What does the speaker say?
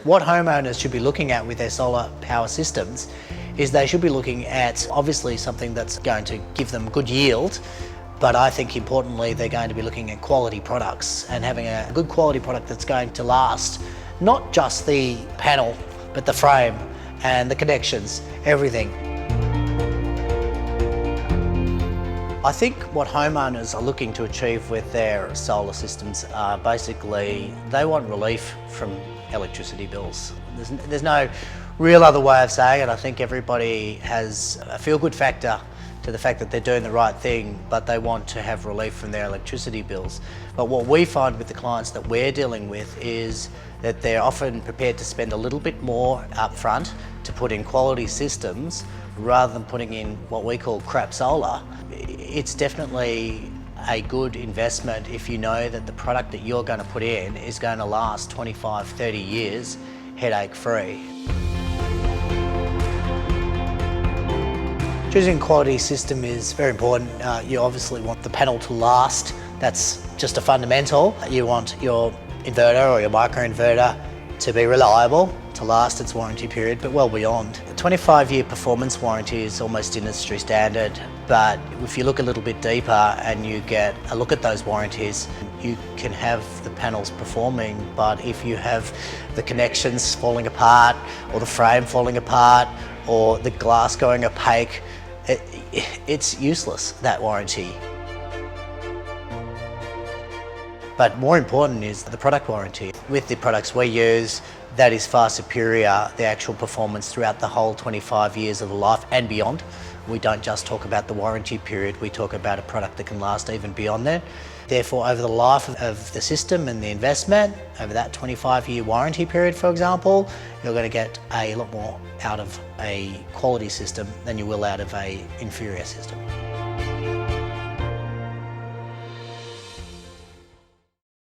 What homeowners should be looking at with their solar power systems is they should be looking at obviously something that's going to give them good yield, but I think importantly they're going to be looking at quality products and having a good quality product that's going to last, not just the panel, but the frame and the connections, everything. I think what homeowners are looking to achieve with their solar systems are basically they want relief from electricity bills. There's no real other way of saying it. I think everybody has a feel-good factor to the fact that they're doing the right thing, but they want to have relief from their electricity bills. But what we find with the clients that we're dealing with is that they're often prepared to spend a little bit more up front to put in quality systems rather than putting in what we call crap solar. It's definitely a good investment if you know that the product that you're going to put in is going to last 25, 30 years headache-free. Choosing a quality system is very important. You obviously want the panel to last. That's just a fundamental. You want your inverter or your microinverter to be reliable, to last its warranty period, but well beyond. A 25-year performance warranty is almost industry standard, but if you look a little bit deeper and you get a look at those warranties, you can have the panels performing, but if you have the connections falling apart or the frame falling apart or the glass going opaque, it's useless, that warranty. But more important is the product warranty. With the products we use, that is far superior, the actual performance throughout the whole 25 years of the life and beyond. We don't just talk about the warranty period, we talk about a product that can last even beyond that. Therefore, over the life of the system and the investment, over that 25-year warranty period, for example, you're going to get a lot more out of a quality system than you will out of an inferior system.